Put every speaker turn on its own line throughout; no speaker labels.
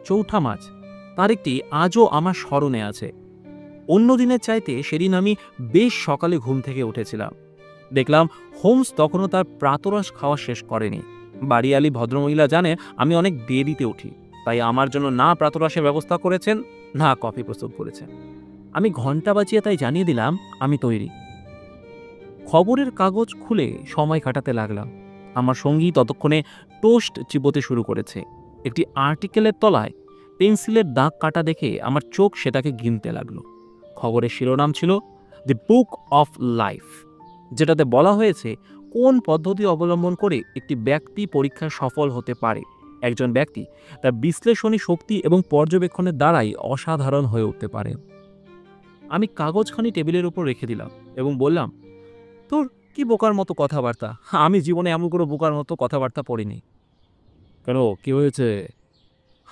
চৌঠা মাছ, তার একটি আজও আমার স্মরণে আছে। অন্য দিনের চাইতে সেদিন আমি বেশ সকালে ঘুম থেকে উঠেছিলাম। দেখলাম হোমস তখনও তার প্রাতরাশ খাওয়া শেষ করেনি। বাড়িয়ালি ভদ্রমহিলা জানে আমি অনেক দেরিতে উঠি, তাই আমার জন্য না প্রাতরাশের ব্যবস্থা করেছেন, না কফি প্রস্তুত করেছেন। আমি ঘন্টা বাজিয়ে তাই জানিয়ে দিলাম আমি তৈরি। খবরের কাগজ খুলে সময় কাটাতে লাগলাম। আমার সঙ্গী ততক্ষণে টোস্ট চিবোতে শুরু করেছে। একটি আর্টিকেলের তলায় পেন্সিলের দাগ কাটা দেখে আমার চোখ সেটাকে গিনতে লাগলো। খবরের শিরোনাম ছিল দ্য বুক অফ লাইফ, যেটাতে বলা হয়েছে কোন পদ্ধতি অবলম্বন করে একটি ব্যক্তি পরীক্ষায় সফল হতে পারে। একজন ব্যক্তি তার বিশ্লেষণী শক্তি এবং পর্যবেক্ষণের দ্বারাই অসাধারণ হয়ে উঠতে পারে। আমি কাগজখানি টেবিলের উপর রেখে দিলাম এবং বললাম, তোর কি বোকার মতো কথাবার্তা! আমি জীবনে এমন কোনো বোকার মতো কথাবার্তা পড়িনি। কেন, কি হয়েছে?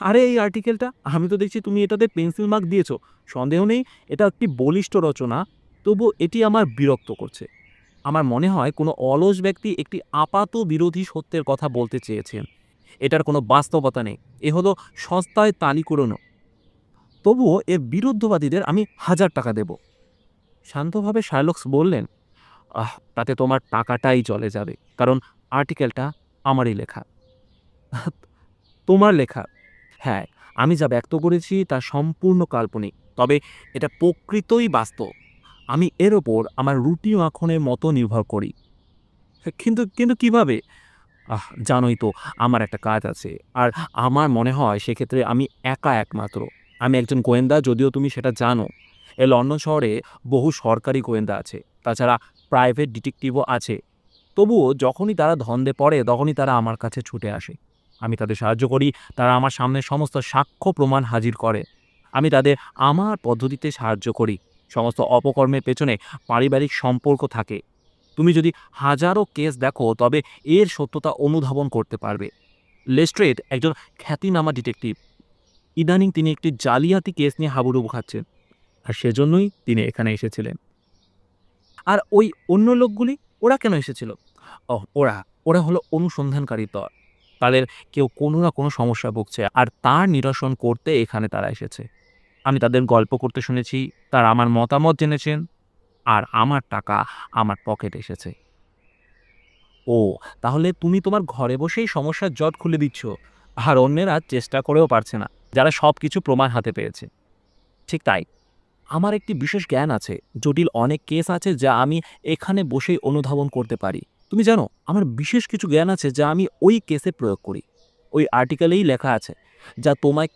আরে এই আর্টিকেলটা, আমি তো দেখছি তুমি এটাতে পেন্সিল মার্ক দিয়েছো। সন্দেহ নেই এটা একটি বলিষ্ঠ রচনা, তবু এটি আমার বিরক্ত করছে। আমার মনে হয় কোনো অলস ব্যক্তি একটি আপাত বিরোধী সত্যের কথা বলতে চেয়েছেন। এটার কোনো বাস্তবতা নেই, এ হলো সস্তায় তালি কুড়োনো। তবুও এর বিরুদ্ধবাদীদের আমি 1000 টাকা দেব। শান্তভাবে শার্লক্স বললেন, তাতে তোমার টাকাটাই চলে যাবে, কারণ আর্টিকেলটা আমারই লেখা। তোমার লেখা? হ্যাঁ, আমি যা ব্যক্ত করেছি তা সম্পূর্ণ কাল্পনিক, তবে এটা প্রকৃতই বাস্তব। আমি এর ওপর আমার রুটি মাখনের মতো নির্ভর করি। কিন্তু কিন্তু কিভাবে? জানোই তো আমার একটা কাজ আছে, আর আমার মনে হয় সেক্ষেত্রে আমি একা একমাত্র। আমি একজন গোয়েন্দা, যদিও তুমি সেটা জানো। এই লন্ডন শহরে বহু সরকারি গোয়েন্দা আছে, তাছাড়া প্রাইভেট ডিটেকটিভও আছে। তবুও যখনই তারা ধন্দে পড়ে তখনই তারা আমার কাছে ছুটে আসে। আমি তাদের সাহায্য করি, তারা আমার সামনে সমস্ত সাক্ষ্য প্রমাণ হাজির করে। আমি তাদের আমার পদ্ধতিতে সাহায্য করি। সমস্ত অপকর্মের পেছনে পারিবারিক সম্পর্ক থাকে। তুমি যদি হাজারো কেস দেখো তবে এর সত্যতা অনুধাবন করতে পারবে। লেস্ট্রেড একজন খ্যাতিনামা ডিটেকটিভ। ইদানিং তিনি একটি জালিয়াতি কেস নিয়ে হাবুডুবু খাচ্ছেন, আর সেজন্যই তিনি এখানে এসেছিলেন। আর ওই অন্য লোকগুলি, ওরা কেন এসেছিল? ওরা ওরা হলো অনুসন্ধানকারী দল। তাদের কেউ কোনো না কোনো সমস্যা ভুগছে, আর তার নিরসন করতে এখানে তারা এসেছে। আমি তাদের গল্প করতে শুনেছি, তারা আমার মতামত জেনেছেন, আর আমার টাকা আমার পকেটে এসেছে। ও, তাহলে তুমি তোমার ঘরে বসেই সমস্যার জট খুলে দিচ্ছ, আর অন্যেরা চেষ্টা করেও পারছে না, যারা সবকিছু প্রমাণ হাতে পেয়েছে। ঠিক তাই, আমার একটি বিশেষ জ্ঞান আছে। জটিল অনেক কেস আছে যা আমি এখানে বসেই অনুধাবন করতে পারি। তুমি জানো, আমার বিশেষ কিছু জ্ঞান আছে যা আমি ওই কেসে প্রয়োগ করি। ওই আর্টিকেলেই লেখা আছে, যা তোমায়